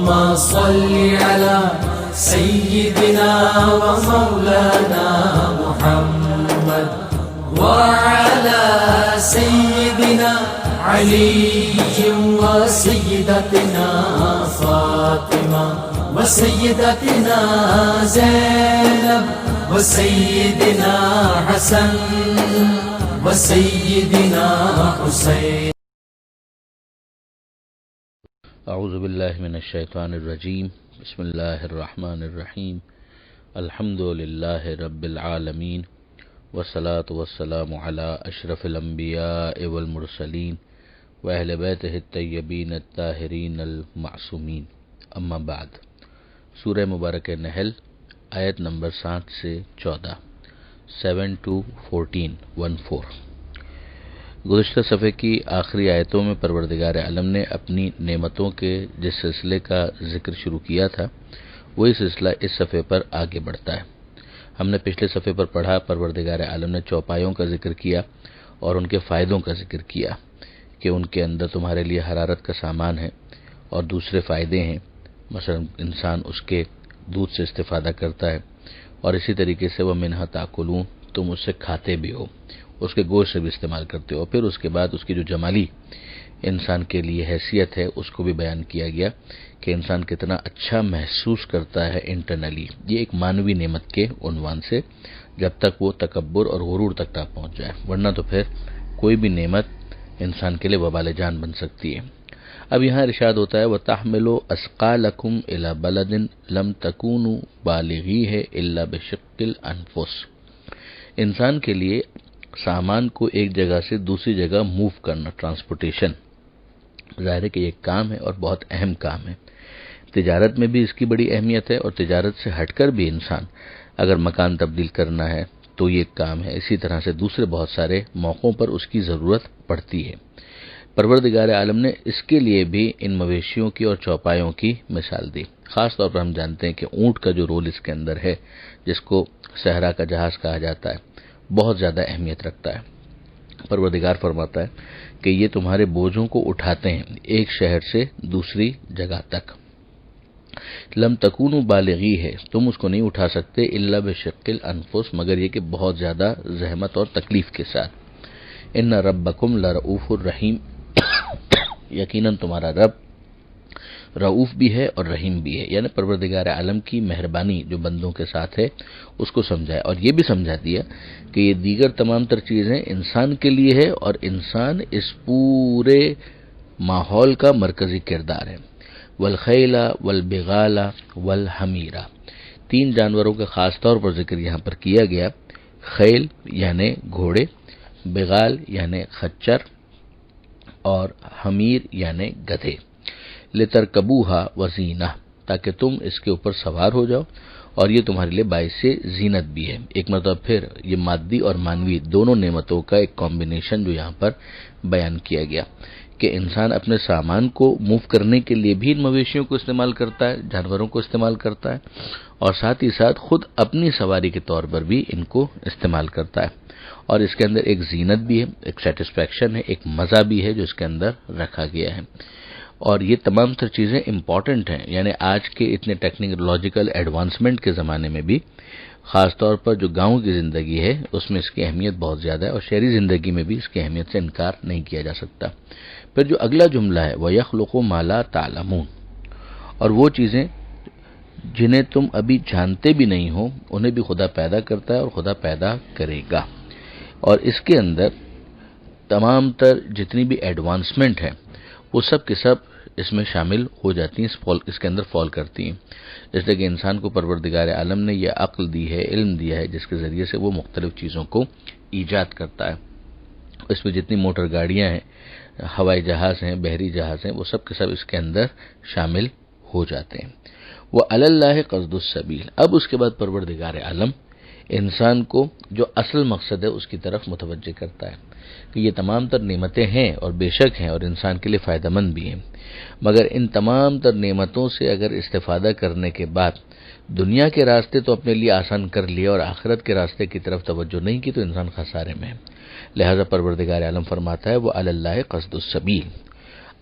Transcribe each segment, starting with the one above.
اللهم صل على سيدنا ومولانا محمد وعلى سيدنا علي وسيدتنا فاطمة وسيدتنا زينب وسيدنا حسن وسيدنا حسين. اعوذ باللہ من الشیطان الرجیم. بسم اللہ الرحمن الرحیم. الحمد للہ رب العالمین والصلاة والسلام علی اشرف الانبیاء والمرسلین واہل بیتہ الطیبین الطاہرین المعصومین. اما بعد. سورہ مبارک نحل آیت نمبر 7 سے 14 7 to 14 14. گزشتہ صفحے کی آخری آیتوں میں پروردگار عالم نے اپنی نعمتوں کے جس سلسلے کا ذکر شروع کیا تھا وہی سلسلہ اس صفحے پر آگے بڑھتا ہے. ہم نے پچھلے صفحے پر پڑھا پروردگار عالم نے چوپایوں کا ذکر کیا اور ان کے فائدوں کا ذکر کیا کہ ان کے اندر تمہارے لیے حرارت کا سامان ہے اور دوسرے فائدے ہیں. مثلا انسان اس کے دودھ سے استفادہ کرتا ہے اور اسی طریقے سے وہ منہا تاکلون تم اس سے کھاتے بھی ہو، اس کے گوشت سے بھی استعمال کرتے ہو. پھر اس کے بعد اس کی جو جمالی انسان کے لیے حیثیت ہے اس کو بھی بیان کیا گیا کہ انسان کتنا اچھا محسوس کرتا ہے انٹرنلی. یہ ایک مانوی نعمت کے عنوان سے جب تک وہ تکبر اور غرور تک نہ پہنچ جائے، ورنہ تو پھر کوئی بھی نعمت انسان کے لیے وبال جان بن سکتی ہے. اب یہاں ارشاد ہوتا ہے وَتَحْمِلُوا أَثْقَالَكُمْ إِلَى بَلَدٍ لَمْ تَكُونُوا بَالِغِيهِ إِلَّا بِشِقِّ الْأَنفُسِ. انسان کے لیے سامان کو ایک جگہ سے دوسری جگہ موو کرنا، ٹرانسپورٹیشن، ظاہر ہے کہ یہ کام ہے اور بہت اہم کام ہے. تجارت میں بھی اس کی بڑی اہمیت ہے اور تجارت سے ہٹ کر بھی انسان اگر مکان تبدیل کرنا ہے تو یہ کام ہے. اسی طرح سے دوسرے بہت سارے موقعوں پر اس کی ضرورت پڑتی ہے. پروردگار عالم نے اس کے لیے بھی ان مویشیوں کی اور چوپایوں کی مثال دی. خاص طور پر ہم جانتے ہیں کہ اونٹ کا جو رول اس کے اندر ہے، جس کو صحرا کا جہاز کہا جاتا ہے، بہت زیادہ اہمیت رکھتا ہے. پروردگار فرماتا ہے کہ یہ تمہارے بوجھوں کو اٹھاتے ہیں ایک شہر سے دوسری جگہ تک. لم تکونوا بالغی ہے، تم اس کو نہیں اٹھا سکتے الا بشق الانفس، مگر یہ کہ بہت زیادہ زحمت اور تکلیف کے ساتھ. ان ربکم لرؤوف الرحیم، یقیناً تمہارا رب رؤوف بھی ہے اور رحیم بھی ہے. یعنی پروردگار عالم کی مہربانی جو بندوں کے ساتھ ہے اس کو سمجھایا اور یہ بھی سمجھا دیا کہ یہ دیگر تمام تر چیزیں انسان کے لیے ہے اور انسان اس پورے ماحول کا مرکزی کردار ہے. والخیل والبغال والحمیر، تین جانوروں کے خاص طور پر ذکر یہاں پر کیا گیا. خیل یعنی گھوڑے، بغال یعنی خچر اور حمیر یعنی گدھے. لترکبوها وزینہ، تاکہ تم اس کے اوپر سوار ہو جاؤ اور یہ تمہارے لیے باعث زینت بھی ہے. ایک مرتبہ پھر یہ مادی اور مانوی دونوں نعمتوں کا ایک کمبینیشن جو یہاں پر بیان کیا گیا کہ انسان اپنے سامان کو موو کرنے کے لیے بھی ان مویشیوں کو استعمال کرتا ہے، جانوروں کو استعمال کرتا ہے، اور ساتھ ہی ساتھ خود اپنی سواری کے طور پر بھی ان کو استعمال کرتا ہے. اور اس کے اندر ایک زینت بھی ہے، ایک سیٹسفیکشن ہے، ایک مزہ بھی ہے جو اس کے اندر رکھا گیا ہے. اور یہ تمام تر چیزیں امپورٹنٹ ہیں. یعنی آج کے اتنے ٹیکنالوجیکل ایڈوانسمنٹ کے زمانے میں بھی خاص طور پر جو گاؤں کی زندگی ہے اس میں اس کی اہمیت بہت زیادہ ہے، اور شہری زندگی میں بھی اس کی اہمیت سے انکار نہیں کیا جا سکتا. پھر جو اگلا جملہ ہے وَيَخْلُقُ مَا لَا تَعْلَمُونَ، اور وہ چیزیں جنہیں تم ابھی جانتے بھی نہیں ہو انہیں بھی خدا پیدا کرتا ہے اور خدا پیدا کرے گا. اور اس کے اندر تمام تر جتنی بھی ایڈوانسمنٹ ہے وہ سب کے سب اس میں شامل ہو جاتی ہیں، اس کے اندر فال کرتی ہیں. جیسے کہ انسان کو پروردگار عالم نے یہ عقل دی ہے، علم دیا ہے، جس کے ذریعے سے وہ مختلف چیزوں کو ایجاد کرتا ہے. اس میں جتنی موٹر گاڑیاں ہیں، ہوائی جہاز ہیں، بحری جہاز ہیں، وہ سب کے سب اس کے اندر شامل ہو جاتے ہیں. وَعَلَى اللَّهِ قَصْدُ السَّبِيلِ، اب اس کے بعد پروردگار عالم انسان کو جو اصل مقصد ہے اس کی طرف متوجہ کرتا ہے کہ یہ تمام تر نعمتیں ہیں اور بے شک ہیں اور انسان کے لیے فائدہ مند بھی ہیں، مگر ان تمام تر نعمتوں سے اگر استفادہ کرنے کے بعد دنیا کے راستے تو اپنے لیے آسان کر لیے اور آخرت کے راستے کی طرف توجہ نہیں کی تو انسان خسارے میں ہے. لہذا پروردگار عالم فرماتا ہے وَعَلَى اللَّهِ قَصْدُ السَّبِيلِ،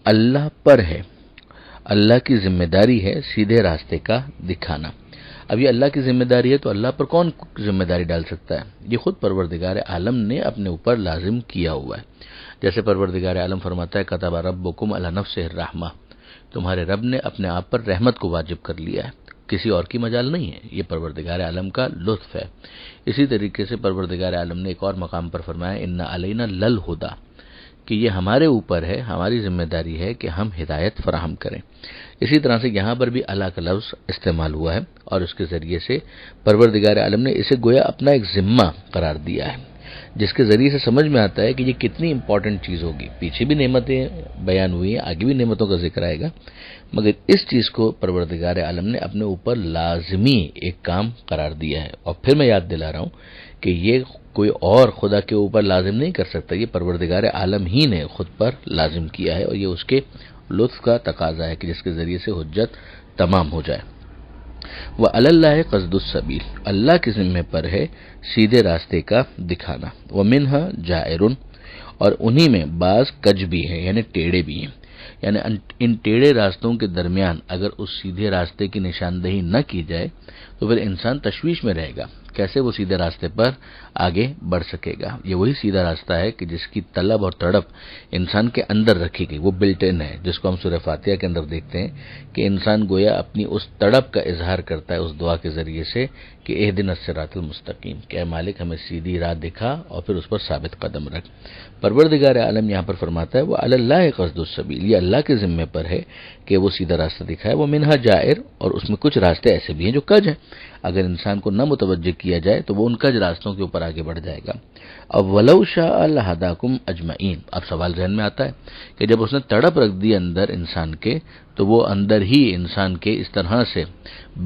اللہ پر ہے اللہ کی ذمہ داری ہے سیدھے راستے کا دکھانا۔ اب یہ اللہ کی ذمہ داری ہے تو اللہ پر کون ذمہ داری ڈال سکتا ہے؟ یہ خود پروردگار عالم نے اپنے اوپر لازم کیا ہوا ہے۔ جیسے پروردگار عالم فرماتا ہے کتب ربکم علی نفسہ الرحمہ، تمہارے رب نے اپنے آپ پر رحمت کو واجب کر لیا ہے، کسی اور کی مجال نہیں ہے، یہ پروردگار عالم کا لطف ہے۔ اسی طریقے سے پروردگار عالم نے ایک اور مقام پر فرمایا ان علینا للہدی، کہ یہ ہمارے اوپر ہے، ہماری ذمہ داری ہے کہ ہم ہدایت فراہم کریں۔ اسی طرح سے یہاں پر بھی اللہ کا لفظ استعمال ہوا ہے اور اس کے ذریعے سے پروردگار عالم نے اسے گویا اپنا ایک ذمہ قرار دیا ہے، جس کے ذریعے سے سمجھ میں آتا ہے کہ یہ کتنی امپورٹنٹ چیز ہوگی۔ پیچھے بھی نعمتیں بیان ہوئی ہیں، آگے بھی نعمتوں کا ذکر آئے گا، مگر اس چیز کو پروردگار عالم نے اپنے اوپر لازمی ایک کام قرار دیا ہے۔ اور پھر میں یاد دلا رہا ہوں کہ یہ کوئی اور خدا کے اوپر لازم نہیں کر سکتا، یہ پروردگار عالم ہی نے خود پر لازم کیا ہے، اور یہ اس کے لطف کا تقاضا ہے کہ جس کے ذریعے سے حجت تمام ہو جائے۔ وَعَلَى اللَّهِ قَصْدُ السَّبِيلِ، اللہ کے ذمہ پر ہے سیدھے راستے کا دکھانا۔ وَمِنْهَا جَائِرٌ، اور انہی میں بعض کج بھی ہیں، یعنی ٹیڑے بھی ہیں، یعنی ان ٹیڑے راستوں کے درمیان اگر اس سیدھے راستے کی نشاندہی نہ کی جائے تو پھر انسان تشویش میں رہے گا، کیسے وہ سیدھے راستے پر آگے بڑھ سکے گا۔ یہ وہی سیدھا راستہ ہے کہ جس کی طلب اور تڑپ انسان کے اندر رکھی گئی، وہ بلٹ ان ہے، جس کو ہم سورہ فاتحہ کے اندر دیکھتے ہیں کہ انسان گویا اپنی اس تڑپ کا اظہار کرتا ہے اس دعا کے ذریعے سے کہ اہدنا الصراط المستقیم، کہ اے مالک ہمیں سیدھی راہ دکھا اور پھر اس پر ثابت قدم رکھ۔ پروردگار عالم یہاں پر فرماتا ہے وَعَلَى اللَّهِ قَصْدُ السَّبِيلِ، یہ اللہ کے ذمہ پر ہے کہ وہ سیدھا راستہ دکھائے۔ وَمِنْهَا جَائِرٌ، اور اس میں کچھ راستے ایسے بھی ہیں جو کج ہیں، اگر انسان کو نہ متوجہ کیا جائے تو وہ ان کج راستوں کے اوپر آگے بڑھ جائے گا۔ اب وَلَوْ شَاءَ لَهَدَاكُمْ أَجْمَعِينَ، اب سوال ذہن میں آتا ہے کہ جب اس نے تڑپ رکھ دی اندر انسان کے تو وہ اندر ہی انسان کے اس طرح سے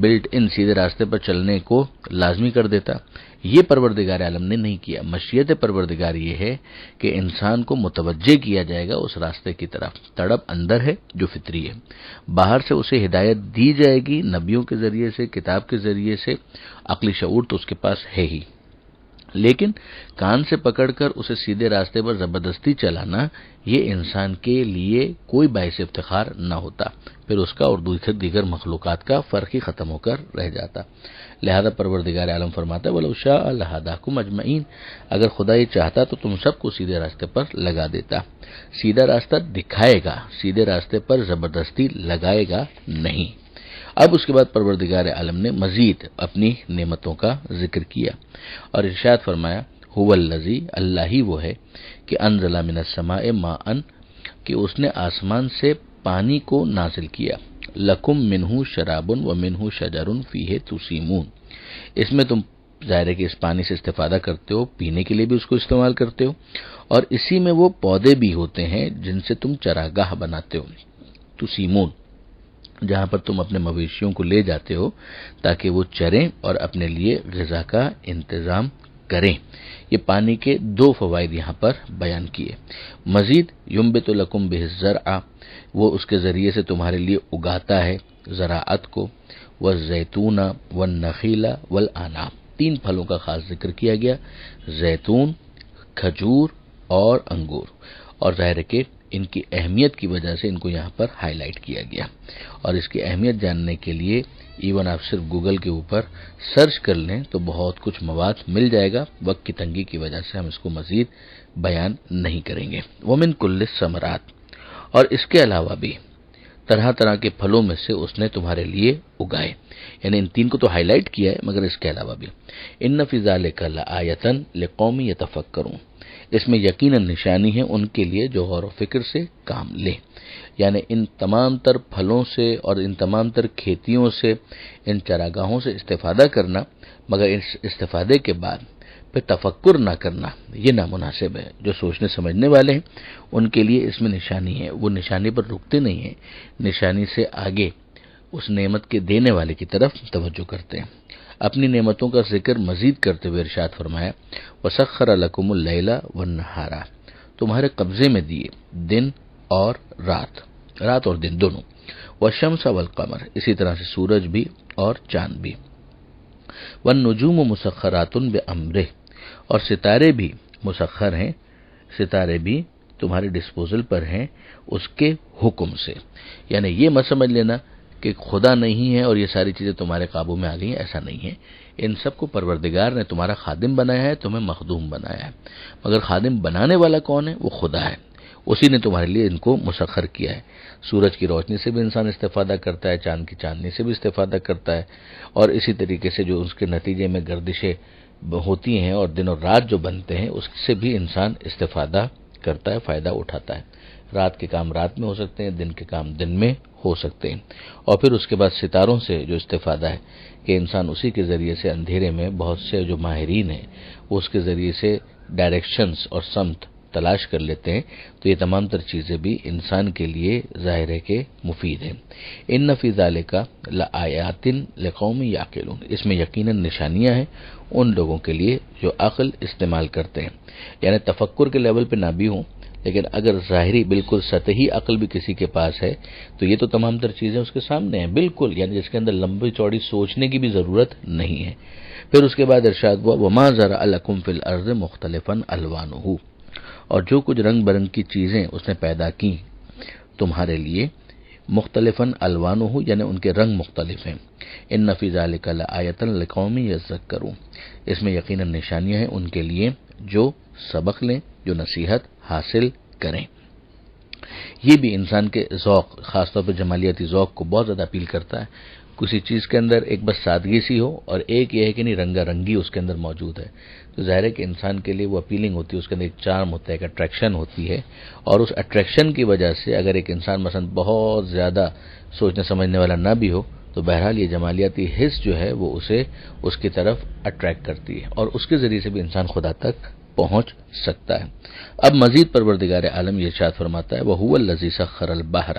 بلٹ ان سیدھے راستے پر چلنے کو لازمی کر دیتا۔ یہ پروردگار عالم نے نہیں کیا، مشیت پروردگار یہ ہے کہ انسان کو متوجہ کیا جائے گا اس راستے کی طرف، تڑپ اندر ہے جو فطری ہے، باہر سے اسے ہدایت دی جائے گی نبیوں کے ذریعے سے، کتاب کے ذریعے سے، عقلی شعور تو اس کے پاس ہے ہی، لیکن کان سے پکڑ کر اسے سیدھے راستے پر زبردستی چلانا یہ انسان کے لیے کوئی باعث افتخار نہ ہوتا، پھر اس کا اور دیگر مخلوقات کا فرق ہی ختم ہو کر رہ جاتا۔ لہذا پروردگار عالم فرماتا ہے وَلَوْ شَاءَ لَهَدَاكُمْ أَجْمَعِينَ، اگر خدا یہ چاہتا تو تم سب کو سیدھے راستے پر لگا دیتا، سیدھا راستہ دکھائے گا، سیدھے راستے پر زبردستی لگائے گا نہیں۔ اب اس کے بعد پروردگار عالم نے مزید اپنی نعمتوں کا ذکر کیا اور ارشاد فرمایا هو الذی، اللہ ہی وہ ہے کہ انزل من السماء ماء، کہ اس نے آسمان سے پانی کو نازل کیا، لکم منہ شراب ومنہ شجر فیہ تسیمون، اس میں تم ظاہر ہے کہ اس پانی سے استفادہ کرتے ہو، پینے کے لیے بھی اس کو استعمال کرتے ہو، اور اسی میں وہ پودے بھی ہوتے ہیں جن سے تم چراگاہ بناتے ہو، تسیمون، جہاں پر تم اپنے مویشیوں کو لے جاتے ہو تاکہ وہ چریں اور اپنے لیے غذا کا انتظام کریں۔ یہ پانی کے دو فوائد یہاں پر بیان کیے۔ مزید ینبت لکم بہ الزرع، وہ اس کے ذریعے سے تمہارے لیے اگاتا ہے زراعت کو، والزیتون والنخیل والعناب، تین پھلوں کا خاص ذکر کیا گیا، زیتون، کھجور اور انگور، اور ظاہر ہے کہ ان کی اہمیت کی وجہ سے ان کو یہاں پر ہائی لائٹ کیا گیا، اور اس کی اہمیت جاننے کے لیے ایون آپ صرف گوگل کے اوپر سرچ کر لیں تو بہت کچھ مواد مل جائے گا، وقت کی تنگی کی وجہ سے ہم اس کو مزید بیان نہیں کریں گے۔ ومن کل الثمرات، اور اس کے علاوہ بھی طرح طرح کے پھلوں میں سے اس نے تمہارے لیے اگائے، یعنی ان تین کو تو ہائی لائٹ کیا ہے مگر اس کے علاوہ بھی۔ ان فی ذلک لآیۃ لقوم یتفکرون، اس میں یقیناً نشانی ہے ان کے لیے جو غور و فکر سے کام لیں، یعنی ان تمام تر پھلوں سے اور ان تمام تر کھیتیوں سے، ان چراگاہوں سے استفادہ کرنا، مگر اس استفادے کے بعد پھر تفکر نہ کرنا یہ نامناسب ہے۔ جو سوچنے سمجھنے والے ہیں ان کے لیے اس میں نشانی ہے، وہ نشانی پر رکتے نہیں ہیں، نشانی سے آگے اس نعمت کے دینے والے کی طرف توجہ کرتے ہیں۔ اپنی نعمتوں کا ذکر مزید کرتے ہوئے ارشاد فرمایا وَسَخَّرَ لَكُمُ اللَّيْلَ وَالنَّهَارَ، تمہارے قبضے میں دیے دن اور رات، رات اور دن دونوں، وَالشَّمْسَ وَالْقَمَرَ، اسی طرح سے سورج بھی اور چاند بھی، وَالنُّجُومُ مُسَخَّرَاتٌ بِأَمْرِهِ، اور ستارے بھی مسخر ہیں، ستارے بھی تمہارے ڈسپوزل پر ہیں اس کے حکم سے. یعنی یہ مت سمجھ لینا کہ خدا نہیں ہے اور یہ ساری چیزیں تمہارے قابو میں آ گئی ہیں، ایسا نہیں ہے. ان سب کو پروردگار نے تمہارا خادم بنایا ہے، تمہیں مخدوم بنایا ہے، مگر خادم بنانے والا کون ہے؟ وہ خدا ہے. اسی نے تمہارے لیے ان کو مسخر کیا ہے. سورج کی روشنی سے بھی انسان استفادہ کرتا ہے، چاند کی چاندنی سے بھی استفادہ کرتا ہے، اور اسی طریقے سے جو اس کے نتیجے میں گردشیں ہوتی ہیں اور دن اور رات جو بنتے ہیں اس سے بھی انسان استفادہ کرتا ہے، فائدہ اٹھاتا ہے. رات کے کام رات میں ہو سکتے ہیں، دن کے کام دن میں ہو سکتے ہیں. اور پھر اس کے بعد ستاروں سے جو استفادہ ہے کہ انسان اسی کے ذریعے سے اندھیرے میں بہت سے جو ماہرین ہیں وہ اس کے ذریعے سے ڈائریکشنز اور سمت تلاش کر لیتے ہیں. تو یہ تمام تر چیزیں بھی انسان کے لیے ظاہر ہے کہ مفید ہیں. ان فی ذالک لآیات لقوم یعقلون، اس میں یقیناً نشانیاں ہیں ان لوگوں کے لیے جو عقل استعمال کرتے ہیں. یعنی تفکر کے لیول پہ نہ بھی ہوں، لیکن اگر ظاہری بالکل سطحی عقل بھی کسی کے پاس ہے تو یہ تو تمام تر چیزیں اس کے سامنے ہیں بالکل، یعنی جس کے اندر لمبی چوڑی سوچنے کی بھی ضرورت نہیں ہے. پھر اس کے بعد ارشاد ہوا وما ذرأ لکم فی الارض مختلفا الوانہ، اور جو کچھ رنگ برنگ کی چیزیں اس نے پیدا کی تمہارے لیے، مختلفاً الوانہ یعنی ان کے رنگ مختلف ہیں. ان فی ذالک لآیۃ لقوم یذکرون، اس میں یقیناً نشانیاں ہیں ان کے لیے جو سبق لیں، جو نصیحت حاصل کریں. یہ بھی انسان کے ذوق، خاص طور پہ جمالیاتی ذوق کو بہت زیادہ اپیل کرتا ہے. کسی چیز کے اندر ایک بس سادگی سی ہو اور ایک یہ ہے کہ نہیں رنگا رنگی اس کے اندر موجود ہے، تو ظاہر ہے کہ انسان کے لیے وہ اپیلنگ ہوتی ہے، اس کے اندر ایک چارم ہوتا ہے، ایک اٹریکشن ہوتی ہے. اور اس اٹریکشن کی وجہ سے اگر ایک انسان مثلا بہت زیادہ سوچنے سمجھنے والا نہ بھی ہو تو بہرحال یہ جمالیاتی حس جو ہے وہ اسے اس کی طرف اٹریکٹ کرتی ہے، اور اس کے ذریعے سے بھی انسان خدا تک پہنچ سکتا ہے. اب مزید پروردگار عالم یہ ارشاد فرماتا ہے وَهُوَ الَّذِي سَخَّرَ الْبَحْرَ،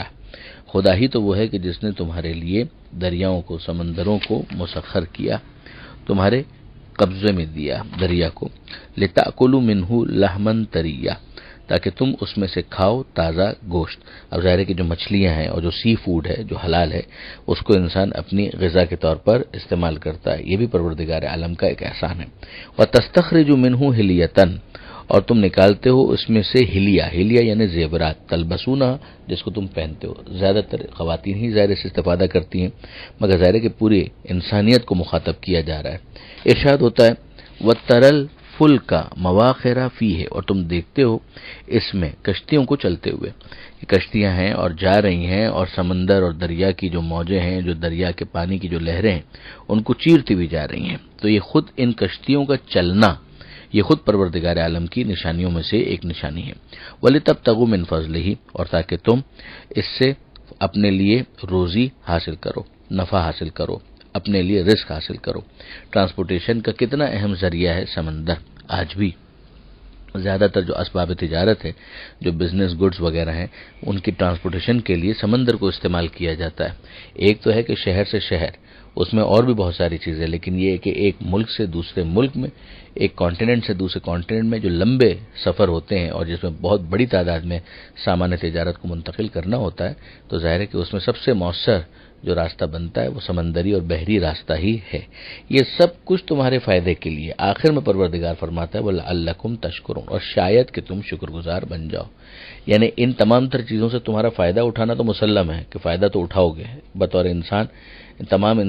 خدا ہی تو وہ ہے کہ جس نے تمہارے لیے دریاؤں کو، سمندروں کو مسخر کیا، تمہارے قبضے میں دیا دریا کو، لِتَأْكُلُوا مِنْهُ لَحْمًا طَرِيًّا، تاکہ تم اس میں سے کھاؤ تازہ گوشت. اب ظاہر ہے کہ جو مچھلیاں ہیں اور جو سی فوڈ ہے جو حلال ہے اس کو انسان اپنی غذا کے طور پر استعمال کرتا ہے، یہ بھی پروردگار عالم کا ایک احسان ہے. وَتَسْتَخْرِجُ مِنْهُ حِلْيَةً، اور تم نکالتے ہو اس میں سے ہلیہ یعنی زیورات، تلبسونہ جس کو تم پہنتے ہو. زیادہ تر خواتین ہی ظاہر سے استفادہ کرتی ہیں، مگر ظاہر ہے کہ پوری انسانیت کو مخاطب کیا جا رہا ہے. ارشاد ہوتا ہے وَتَرَى الْفُلْكَ مَوَاخِرَ فِيهِ، اور تم دیکھتے ہو اس میں کشتیوں کو چلتے ہوئے. یہ کشتیاں ہیں اور جا رہی ہیں، اور سمندر اور دریا کی جو موجیں ہیں، جو دریا کے پانی کی جو لہریں ہیں ان کو چیرتی ہوئی جا رہی ہیں. تو یہ خود ان کشتیوں کا چلنا یہ خود پروردگار عالم کی نشانیوں میں سے ایک نشانی ہے. وَلِتَبْتَغُوا مِنْ فَضْلِهِ، اور تاکہ تم اس سے اپنے لیے روزی حاصل کرو، نفع حاصل کرو، اپنے لیے رزق حاصل کرو. ٹرانسپورٹیشن کا کتنا اہم ذریعہ ہے سمندر. آج بھی زیادہ تر جو اسباب تجارت ہے، جو بزنس گڈز وغیرہ ہیں، ان کی ٹرانسپورٹیشن کے لیے سمندر کو استعمال کیا جاتا ہے. ایک تو ہے کہ شہر سے شہر، اس میں اور بھی بہت ساری چیزیں، لیکن یہ ہے کہ ایک ملک سے دوسرے ملک میں، ایک کانٹیننٹ سے دوسرے کانٹیننٹ میں جو لمبے سفر ہوتے ہیں اور جس میں بہت بڑی تعداد میں سامان تجارت کو منتقل کرنا ہوتا ہے، تو ظاہر ہے کہ اس میں سب سے مؤثر جو راستہ بنتا ہے وہ سمندری اور بحری راستہ ہی ہے. یہ سب کچھ تمہارے فائدے کے لیے. آخر میں پروردگار فرماتا ہے وَلَعَلَّكُمْ تَشْكُرُونَ، اور شاید کہ تم شکر گزار بن جاؤ. یعنی ان تمام تر چیزوں سے تمہارا فائدہ اٹھانا تو مسلم ہے کہ فائدہ تو اٹھاؤ گے بطور انسان. تمام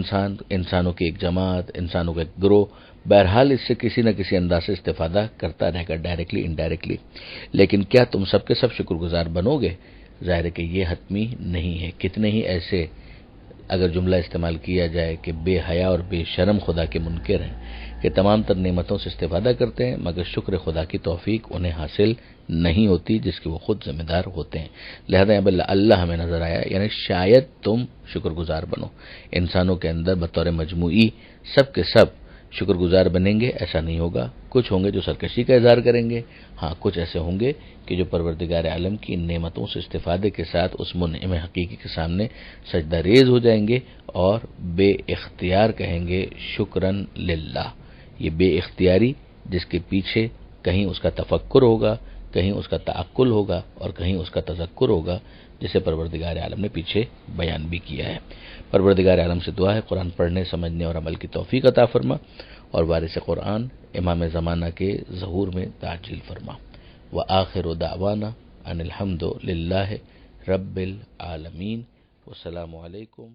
انسانوں کی ایک جماعت، انسانوں کا ایک گروہ بہرحال اس سے کسی نہ کسی انداز سے استفادہ کرتا رہے گا، ڈائریکٹلی انڈائریکٹلی. لیکن کیا تم سب کے سب شکر گزار بنو گے؟ ظاہر ہے کہ یہ حتمی نہیں ہے. کتنے ہی ایسے اگر جملہ استعمال کیا جائے کہ بے حیا اور بے شرم خدا کے منکر ہیں کہ تمام تر نعمتوں سے استفادہ کرتے ہیں مگر شکر خدا کی توفیق انہیں حاصل نہیں ہوتی جس کے وہ خود ذمہ دار ہوتے ہیں. لہذا اب اللہ ہمیں نظر آیا، یعنی شاید تم شکر گزار بنو. انسانوں کے اندر بطور مجموعی سب کے سب شکر گزار بنیں گے ایسا نہیں ہوگا. کچھ ہوں گے جو سرکشی کا اظہار کریں گے، ہاں کچھ ایسے ہوں گے کہ جو پروردگار عالم کی نعمتوں سے استفادے کے ساتھ اس منعم حقیقی کے سامنے سجدہ ریز ہو جائیں گے اور بے اختیار کہیں گے شکرن للہ. یہ بے اختیاری جس کے پیچھے کہیں اس کا تفکر ہوگا، کہیں اس کا تعقل ہوگا اور کہیں اس کا تذکر ہوگا، جسے پروردگار عالم نے پیچھے بیان بھی کیا ہے. پروردگار عالم سے دعا ہے قرآن پڑھنے، سمجھنے اور عمل کی توفیق عطا فرما، اور وارث قرآن امام زمانہ کے ظہور میں تعجیل فرما. وآخر دعوانا ان الحمد للہ رب العالمین. والسلام علیکم